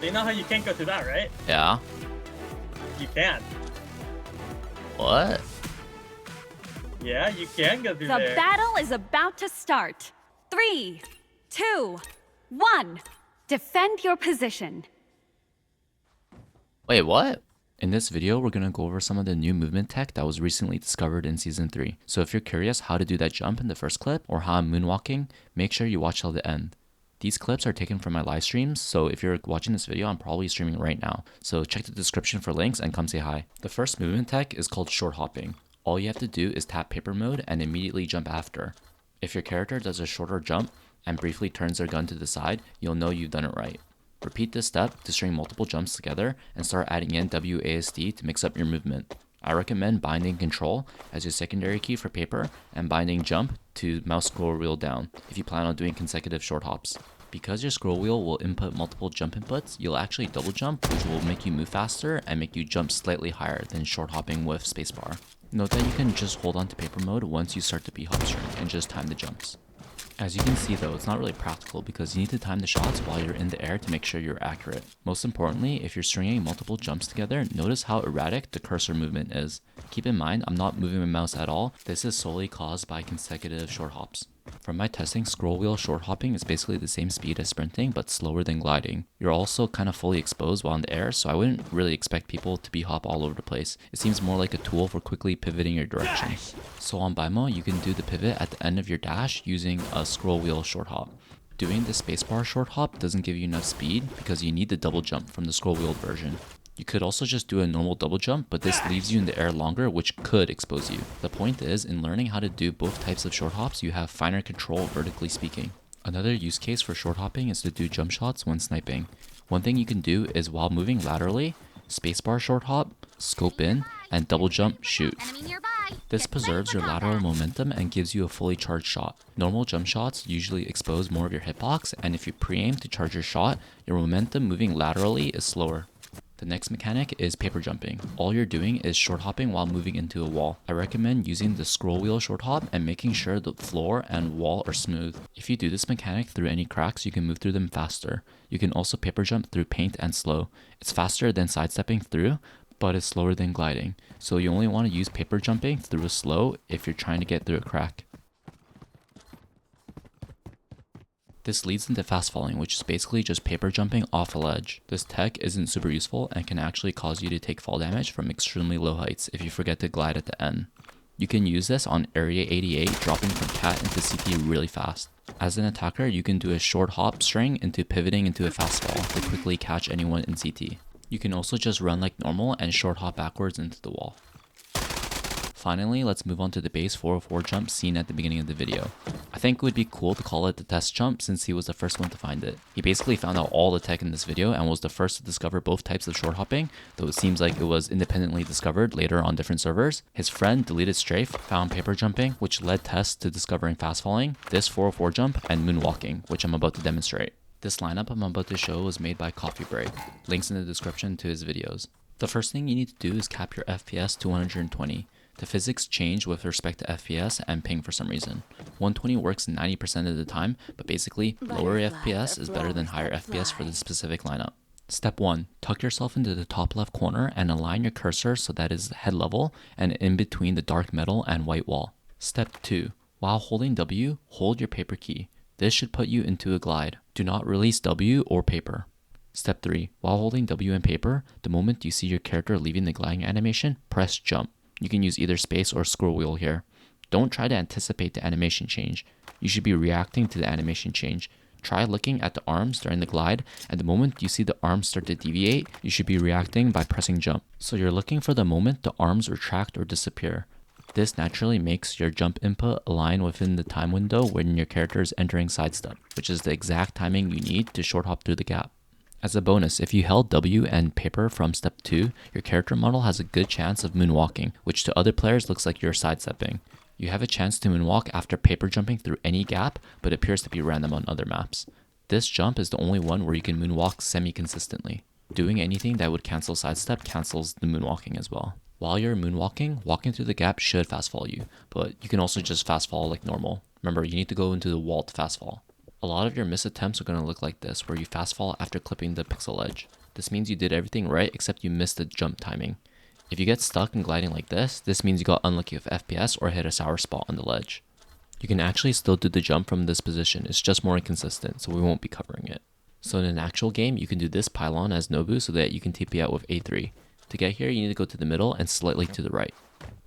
you know how you can't go through that, right? Yeah. You can. What? Yeah, you can go through The there. battle is about to start. 3, 2, 1. Defend your position. Wait, what? In this video, we're going to go over some of the new movement tech that was recently discovered in Season 3. So if you're curious how to do that jump in the first clip, or how I'm moonwalking, make sure you watch till the end. These clips are taken from my live streams, so if you're watching this video, I'm probably streaming right now. So check the description for links and come say hi. The first movement tech is called short hopping. All you have to do is tap paper mode and immediately jump after. If your character does a shorter jump and briefly turns their gun to the side, you'll know you've done it right. Repeat this step to string multiple jumps together and start adding in WASD to mix up your movement. I recommend binding control as your secondary key for paper and binding jump to mouse scroll wheel down if you plan on doing consecutive short hops. Because your scroll wheel will input multiple jump inputs, you'll actually double jump, which will make you move faster and make you jump slightly higher than short hopping with spacebar. Note that you can just hold on to paper mode once you start the B-hop string and just time the jumps. As you can see though, it's not really practical because you need to time the shots while you're in the air to make sure you're accurate. Most importantly, if you're stringing multiple jumps together, notice how erratic the cursor movement is. Keep in mind, I'm not moving my mouse at all. This is solely caused by consecutive short hops. From my testing, scroll wheel short hopping is basically the same speed as sprinting, but slower than gliding. You're also kind of fully exposed while in the air, so I wouldn't really expect people to B-hop all over the place. It seems more like a tool for quickly pivoting your direction. So on Bimo, you can do the pivot at the end of your dash using a scroll wheel short hop. Doing the spacebar short hop doesn't give you enough speed because you need the double jump from the scroll wheel version. You could also just do a normal double jump, but this leaves you in the air longer, which could expose you. The point is, in learning how to do both types of short hops, you have finer control vertically speaking. Another use case for short hopping is to do jump shots when sniping. One thing you can do is while moving laterally, spacebar short hop, scope in, and double jump shoot. This preserves your lateral momentum and gives you a fully charged shot. Normal jump shots usually expose more of your hitbox, and if you pre-aim to charge your shot, your momentum moving laterally is slower. The next mechanic is paper jumping. All you're doing is short hopping while moving into a wall. I recommend using the scroll wheel short hop and making sure the floor and wall are smooth. If you do this mechanic through any cracks, you can move through them faster. You can also paper jump through paint and slow. It's faster than sidestepping through, but it's slower than gliding. So you only want to use paper jumping through a slow if you're trying to get through a crack. This leads into fast falling, which is basically just paper jumping off a ledge. This tech isn't super useful and can actually cause you to take fall damage from extremely low heights if you forget to glide at the end. You can use this on Area 88, dropping from cat into CT really fast. As an attacker, you can do a short hop string into pivoting into a fast fall to quickly catch anyone in CT. You can also just run like normal and short hop backwards into the wall. Finally, let's move on to the base 404 jump seen at the beginning of the video. I think it would be cool to call it the Tes Jump since he was the first one to find it. He basically found out all the tech in this video and was the first to discover both types of short hopping, though it seems like it was independently discovered later on different servers. His friend, Deleted Strafe, found paper jumping, which led Tes to discovering fast falling, this 404 jump, and moonwalking, which I'm about to demonstrate. This lineup I'm about to show was made by Coffee Break. Links in the description to his videos. The first thing you need to do is cap your FPS to 120. The physics change with respect to FPS and ping for some reason. 120 works 90% of the time, but basically, lower FPS is better than higher FPS for this specific lineup. Step 1. Tuck yourself into the top left corner and align your cursor so that it is head level and in between the dark metal and white wall. Step 2. While holding W, hold your paper key. This should put you into a glide. Do not release W or paper. Step 3. While holding W and paper, the moment you see your character leaving the gliding animation, press jump. You can use either space or scroll wheel here. Don't try to anticipate the animation change. You should be reacting to the animation change. Try looking at the arms during the glide, and the moment you see the arms start to deviate, you should be reacting by pressing jump. So you're looking for the moment the arms retract or disappear. This naturally makes your jump input align within the time window when your character is entering sidestep, which is the exact timing you need to short hop through the gap. As a bonus, if you held W and paper from step 2, your character model has a good chance of moonwalking, which to other players looks like you're sidestepping. You have a chance to moonwalk after paper jumping through any gap, but appears to be random on other maps. This jump is the only one where you can moonwalk semi-consistently. Doing anything that would cancel sidestep cancels the moonwalking as well. While you're moonwalking, walking through the gap should fast fall you, but you can also just fast fall like normal. Remember, you need to go into the wall to fast fall. A lot of your missed attempts are going to look like this, where you fast fall after clipping the pixel edge. This means you did everything right except you missed the jump timing. If you get stuck and gliding like this means you got unlucky with FPS or hit a sour spot on the ledge. You can actually still do the jump from this position, it's just more inconsistent, so we won't be covering it. So in an actual game, you can do this pylon as Nobu so that you can TP out with A3. To get here, you need to go to the middle and slightly to the right.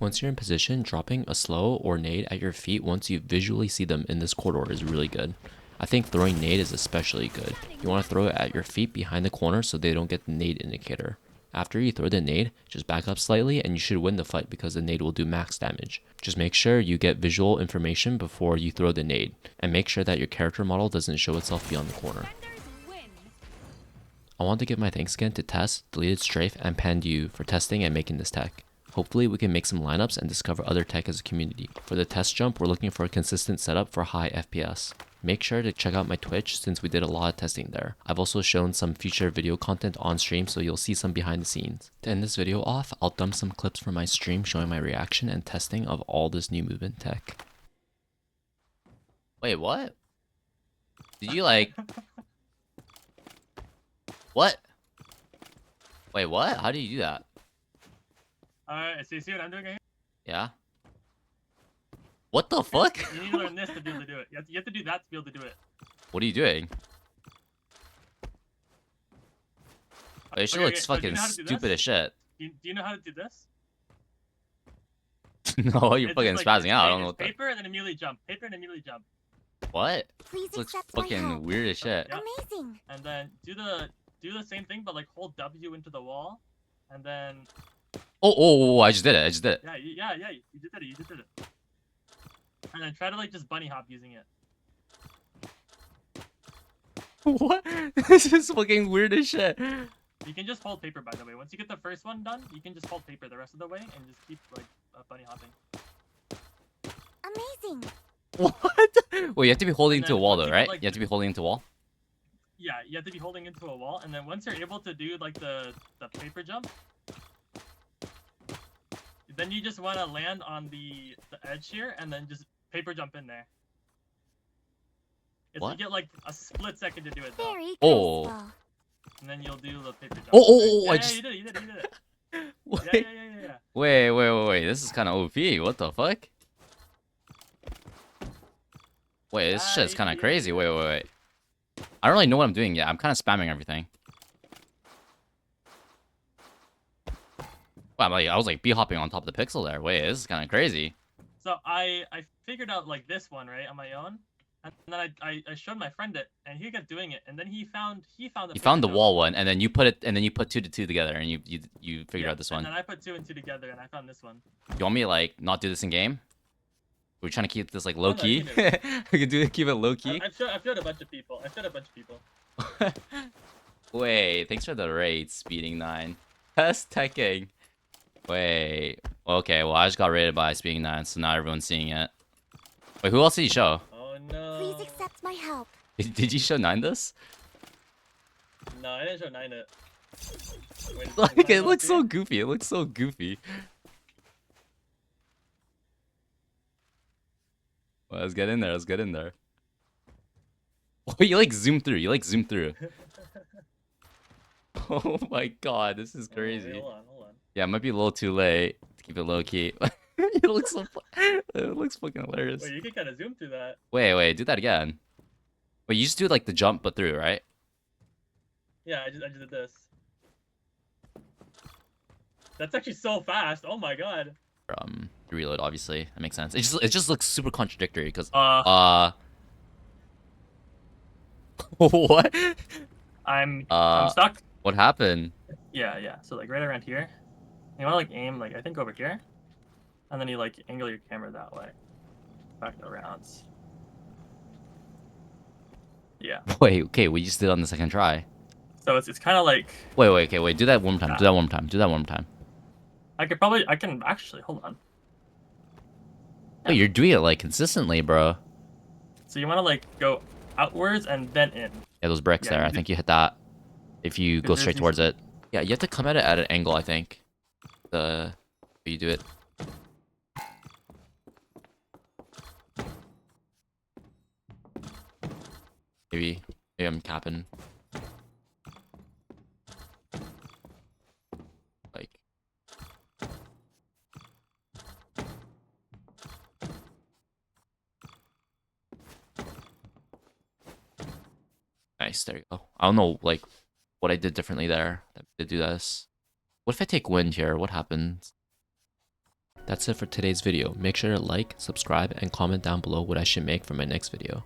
Once you're in position, dropping a slow or nade at your feet once you visually see them in this corridor is really good. I think throwing nade is especially good. You want to throw it at your feet behind the corner so they don't get the nade indicator. After you throw the nade, just back up slightly and you should win the fight because the nade will do max damage. Just make sure you get visual information before you throw the nade, and make sure that your character model doesn't show itself beyond the corner. I want to give my thanks again to Tes, Deleted Strafe, and Pandu for testing and making this tech. Hopefully we can make some lineups and discover other tech as a community. For the Tes Jump, we're looking for a consistent setup for high FPS. Make sure to check out my Twitch since we did a lot of testing there. I've also shown some future video content on stream, so you'll see some behind the scenes. To end this video off, I'll dump some clips from my stream showing my reaction and testing of all this new movement tech. Wait, what? Did you like... What? Wait, what? How do you do that? So you see what I'm doing here? Yeah. What the fuck? You need to learn this to be able to do it. You have to do that to be able to do it. What are you doing? It sure looks so do fucking you know how to do stupid this? as shit. Do you know how to do this? No, you're It's fucking just like, spazzing out. I don't know it's what the... paper and then immediately jump. Paper and immediately jump. What? Please This looks accept my fucking help. weird as shit. Yep. Amazing. And then do the same thing, but like hold W into the wall, and then Oh, I just did it. I just did it. yeah, you just did it. And then try to like just bunny hop using it. What? This is fucking weird as shit. You can just hold paper, by the way. Once you get the first one done, you can just hold paper the rest of the way and just keep like bunny hopping. Amazing. What? Well, you have to be holding And into a then wall once though, you get, right? like, You have to be holding into a wall? Yeah, you have to be holding into a wall, and then once you're able to do like the paper jump, then you just want to land on the edge here, and then just paper jump in there. What? You get like a split second to do it though, Very Oh. graceful. and then you'll do the paper jump. Oh, yeah, I yeah, just... you did it. Wait, Yeah. wait. This is kind of OP. What the fuck? Wait, this shit's kind of crazy. Wait. I don't really know what I'm doing yet. I'm kind of spamming everything. Wow, I was like b-hopping on top of the pixel there. Wait, this is kind of crazy. So I figured out like this one right on my own, and then I showed my friend it, and he kept doing it, and then he found You found the wall one, and then you put 2 to 2 together, and you figured out this one. And then I put 2 and 2 together, and I found this one. You want me to like not do this in game? We're trying to keep this like low no, key. you can We can keep it low key. I've showed a bunch of people. Wait, thanks for the raid, Speeding 9. Test teching. Wait. Okay, well I just got raided by Speeding 9, so now everyone's seeing it. Wait, who else did you show? Oh no. Please accept my help. Did you show 9 this? No, I didn't show 9 it. Like it looks so goofy. It looks so goofy. Well, let's get in there. Oh, you like zoom through. Oh my god, this is crazy. Hold on. Yeah, it might be a little too late to keep it low key. It looks fucking hilarious. Wait, you can kind of zoom through that. Wait, do that again. Wait, you just do like the jump but through, right? Yeah, I just did this. That's actually so fast. Oh my god. Reload, obviously. That makes sense. It just looks super contradictory because what? I'm Uh, stuck. What happened? Yeah. So like right around here. You want to like aim like I think over here, and then you like angle your camera that way. Back around. Yeah. Wait, okay, we just did it on the second try. So it's kind of like Wait, do that one more time. Do that one more time. I can actually hold on. Wait, you're doing it like consistently, bro. So you want to like go outwards and then in. Yeah, those bricks Yeah, there. you I do- think you hit that. If you go There's straight these- towards it. Yeah, you have to come at it at an angle, I think. You do it. Maybe I'm capping. Like, nice, there you go. I don't know, like, what I did differently there to do this. What if I take wind here? What happens? That's it for today's video. Make sure to like, subscribe, and comment down below what I should make for my next video.